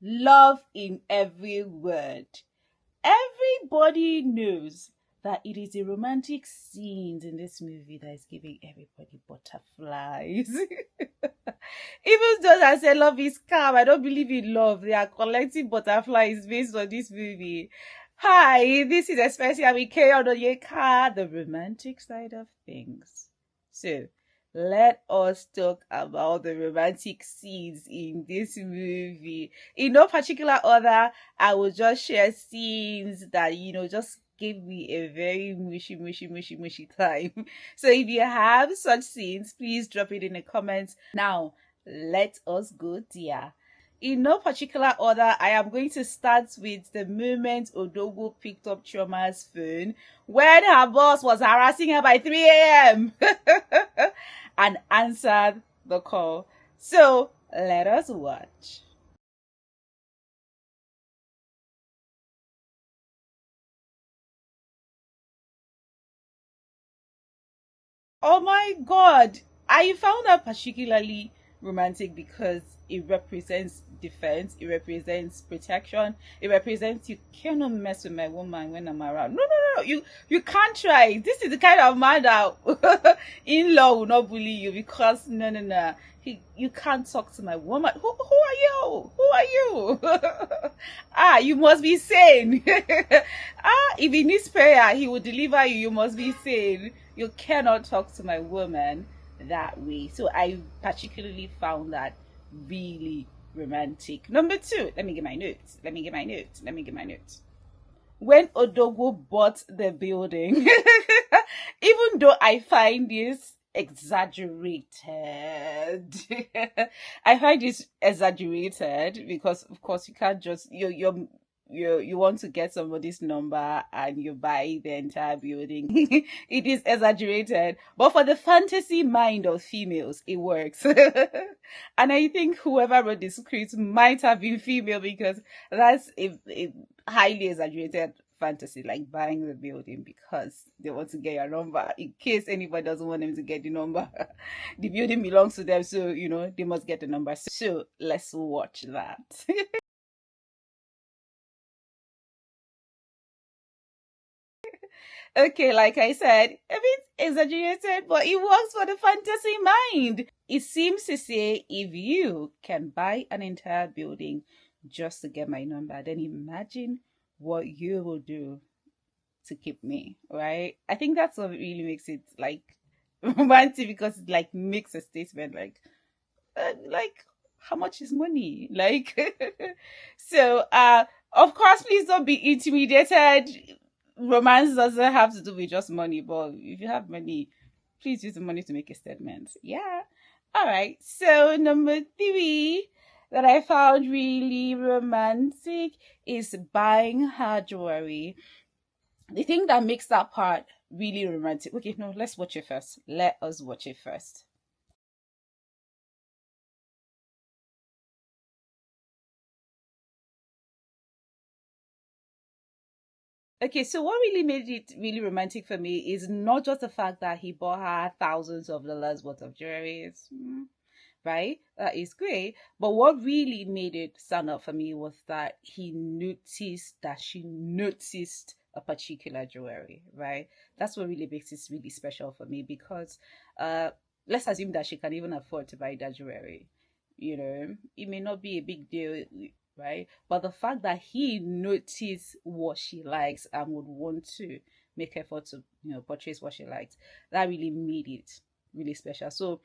Love in every word. Everybody knows that it is the romantic scenes in this movie that is giving everybody butterflies. Even those that say love is calm, I don't believe in love. They are collecting butterflies based on this movie. Hi, this is especially with Onyeka, the romantic side of things. So, let us talk about the romantic scenes in this movie. In no particular order, I will just share scenes that, just give me a very mushy time. So if you have such scenes, please drop it in the comments. Now, let us go there. In no particular order, I am going to start with the moment Odogwu picked up Chioma's phone when her boss was harassing her by 3 a.m. and answered the call. So, let us watch. Oh my god! I found that particularly romantic because it represents defense, it represents protection, it represents you cannot mess with my woman when I'm around. No. You can't try. This is the kind of man that in-law will not bully you because no. You can't talk to my woman. Who are you? Who are you? You must be sane. If he needs prayer, he will deliver you. You must be sane. You cannot talk to my woman that way. So I particularly found that really romantic. Number two, let me get my notes. When Odogwu bought the building, even though I find this exaggerated, I find this exaggerated because, of course, you can't just you want to get somebody's number and you buy the entire building. It is exaggerated, but for the fantasy mind of females, it works. And I think whoever wrote the script might have been female because that's a highly exaggerated fantasy, like buying the building because they want to get your number in case anybody doesn't want them to get the number. The building belongs to them, so they must get the number. So let's watch that. Okay, like I said, a bit exaggerated, but it works for the fantasy mind. It seems to say if you can buy an entire building just to get my number, then imagine what you will do to keep me, right? I think that's what really makes it like romantic because it like makes a statement like how much is money? Like so of course please don't be intimidated. Romance doesn't have to do with just money, but if you have money, please use the money to make a statement. Yeah. All right. So number three that I found really romantic is buying her jewelry. The thing that makes that part really romantic. Okay, no, let's watch it first. Let us watch it first. Okay, so what really made it really romantic for me is not just the fact that he bought her thousands of dollars worth of jewelry, right? That is great. But what really made it stand out for me was that he noticed that she noticed a particular jewelry, right? That's what really makes this really special for me because let's assume that she can even afford to buy that jewelry. It may not be a big deal, right? But the fact that he noticed what she likes and would want to make effort to, purchase what she likes, that really made it really special. So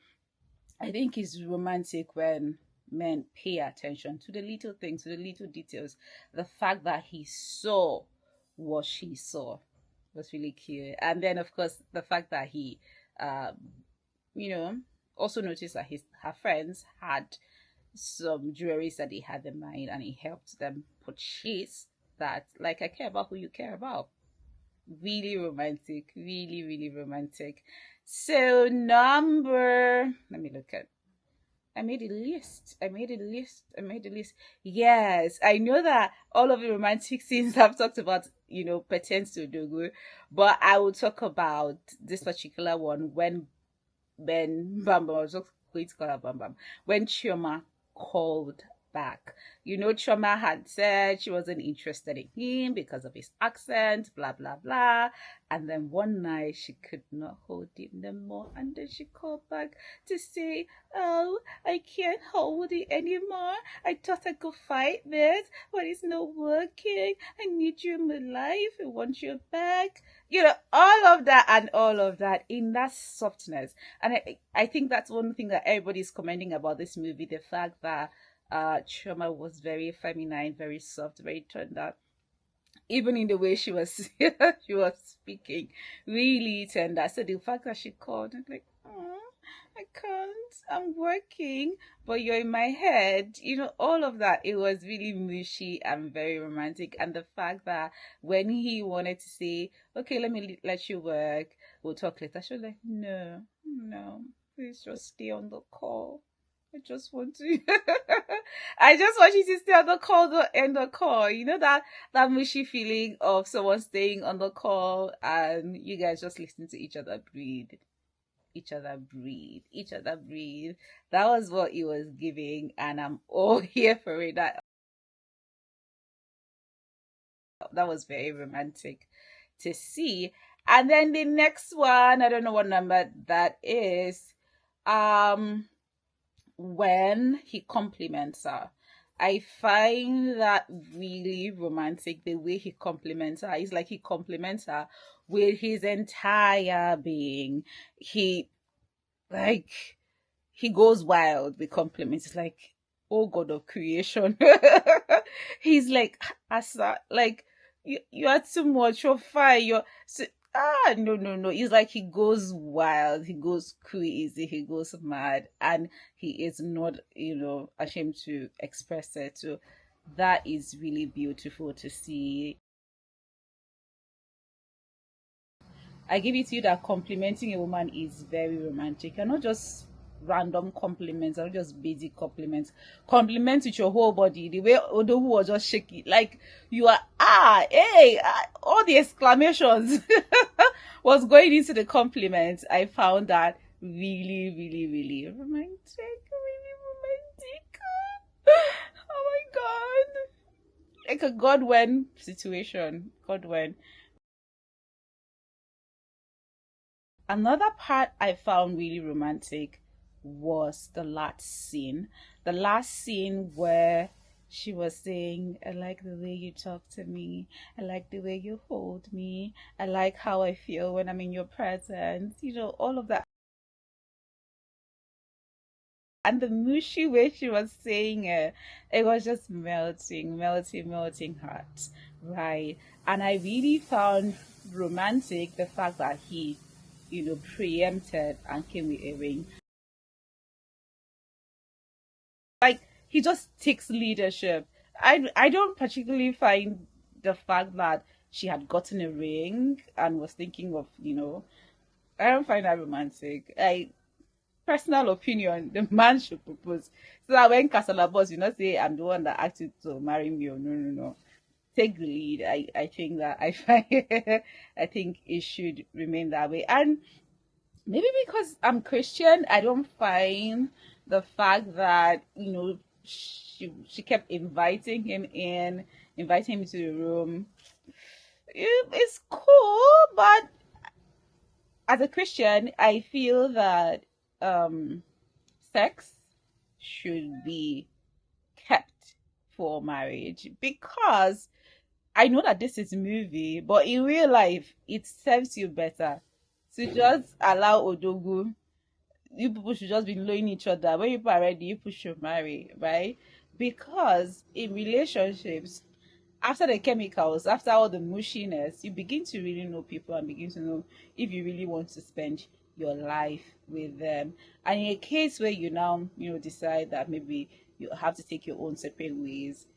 I think it's romantic when men pay attention to the little things, to the little details. The fact that he saw what she saw was really cute. And then, of course, the fact that he, um, you know, also noticed that her friends had some jewelries that they had in mind and he helped them purchase that. Like, I care about who you care about. Really romantic, really romantic. So number, let me look at. I made a list. Yes, I know that all of the romantic scenes I've talked about, pertains to Dogo, but I will talk about this particular one when BamBam, I was just going to call her BamBam, when Chioma called back. Chioma had said she wasn't interested in him because of his accent, blah, blah, blah. And then one night she could not hold him no more. And then she called back to say, "Oh, I can't hold it anymore. I thought I could fight this, but it's not working. I need you in my life. I want you back." All of that and all of that in that softness. And I think that's one thing that everybody's commenting about this movie, the fact that Chioma was very feminine, very soft, very tender. Even in the way she was she was speaking, really tender. So the fact that she called and like, "Oh, I can't, I'm working, but you're in my head," all of that, it was really mushy and very romantic. And the fact that when he wanted to say, "Okay, let me let you work, we'll talk later," she was like, "No, no, please just stay on the call. I just want to I just want you to stay on the call, the end the call." That mushy feeling of someone staying on the call and you guys just listening to each other breathe. Each other breathe. Each other breathe. That was what it was giving, and I'm all here for it. That was very romantic to see. And then the next one, I don't know what number that is. When he compliments her. I find that really romantic, the way he compliments her. It's like he compliments her with his entire being. Like, he goes wild with compliments. It's like, oh God of creation. He's like, "Asa, like, you are too much. You're fine. No, no, no." It's like he goes wild, he goes crazy, he goes mad, and he is not, ashamed to express it. So that is really beautiful to see. I give it to you that complimenting a woman is very romantic, and not just random compliments, not just basic compliments. Compliments with your whole body, the way Odogwu was just shaking, like you are hey, all the exclamations was going into the compliments. I found that really, really, really romantic, really romantic. Oh my God, like a Godwin situation, Godwin. Another part I found really romantic was the last scene. The last scene where she was saying, "I like the way you talk to me. I like the way you hold me. I like how I feel when I'm in your presence." All of that. And the mushy way she was saying it was just melting, melting, melting heart. Right. And I really found romantic the fact that he, preempted and came with a ring. Like, he just takes leadership. I don't particularly find the fact that she had gotten a ring and was thinking of, I don't find that romantic. Personal opinion, the man should propose. So that when Casala boss, say, "I'm the one that asked you to marry me," or no, no, no. Take the lead. I think that I find I think it should remain that way. And maybe because I'm Christian, I don't find the fact that, she kept inviting him in, inviting him to the room. It's cool, but as a Christian, I feel that um sex should be kept for marriage, because I know that this is a movie, but in real life, it serves you better to just allow Odogwu. You people should just be knowing each other. When people are ready, you people should marry, right? Because in relationships, after the chemicals, after all the mushiness, you begin to really know people and begin to know if you really want to spend your life with them. And in a case where you now, decide that maybe you have to take your own separate ways,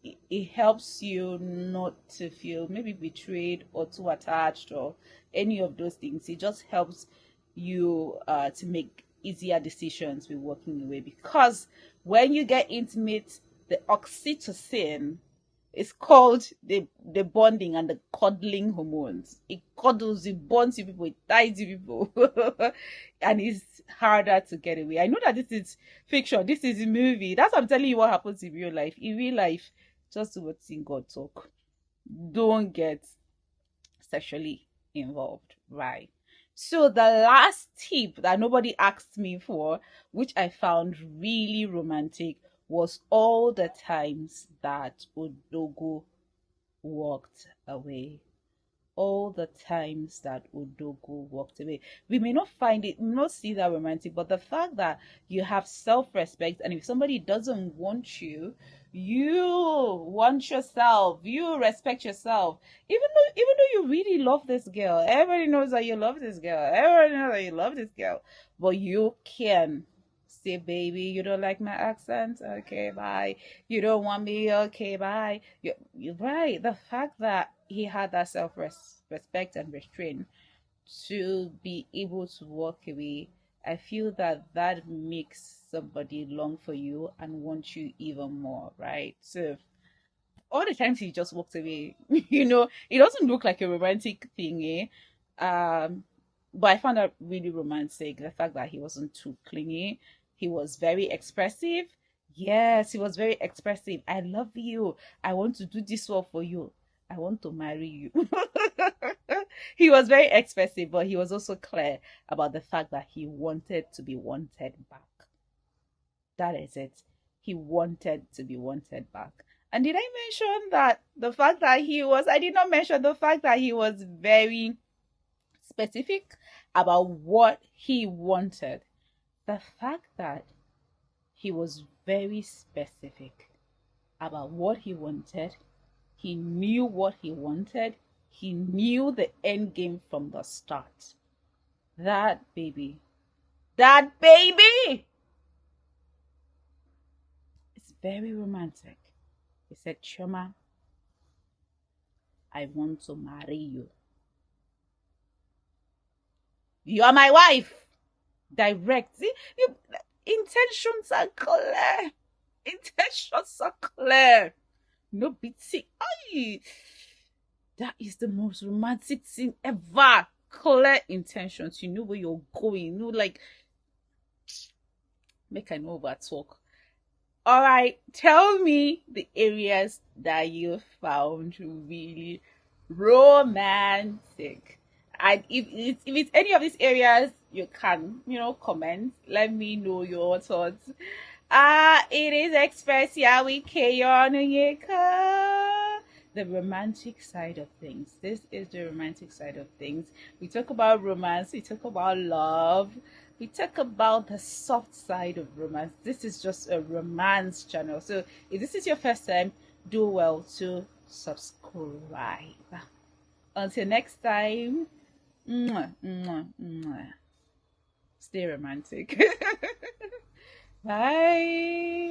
it helps you not to feel maybe betrayed or too attached or any of those things. It just helps you to make easier decisions with walking away, because when you get intimate, the oxytocin It's called the bonding and the cuddling hormones. It cuddles, it bonds you people, it ties you people, and it's harder to get away. I know that this is fiction, this is a movie. That's what I'm telling you what happens in real life. In real life, just do what's in God talk. Don't get sexually involved, right? So the last tip that nobody asked me for, which I found really romantic, was all the times that Odogo walked away. All the times that Odogo walked away. We may not find it, we may not see that romantic, but the fact that you have self-respect, and if somebody doesn't want you, you want yourself, you respect yourself. Even though you really love this girl, everybody knows that you love this girl, everybody knows that you love this girl, but you can say, baby, you don't like my accent? Okay, bye. You don't want me? Okay, bye. You're right. The fact that he had that self respect and restraint to be able to walk away, I feel that that makes somebody long for you and want you even more, right? So all the times he just walked away, it doesn't look like a romantic thing, eh? But I found that really romantic. The fact that he wasn't too clingy, he was very expressive. Yes, he was very expressive. I love you. I want to do this one for you. I want to marry you. He was very expressive, but he was also clear about the fact that he wanted to be wanted back. That is it. He wanted to be wanted back. And did I mention that the fact that I did not mention the fact that he was very specific about what he wanted. The fact that he was very specific about what he wanted, he knew what he wanted, he knew the end game from the start. That baby is very romantic. He said, Chioma, I want to marry you. You are my wife. Direct. See, intentions are clear. Intentions are clear. No beating. That is the most romantic thing ever. Clear intentions. You know where you're going. You know, like, make I know over talk. All right, tell me the areas that you found really romantic. And if it's any of these areas, you can, comment. Let me know your thoughts. It is Express Yawi Keyonuyeka. The romantic side of things. This is the romantic side of things. We talk about romance, we talk about love, we talk about the soft side of romance. This is just a romance channel. So if this is your first time, do well to subscribe. Until next time, mwah, mwah, mwah. Stay romantic. Bye.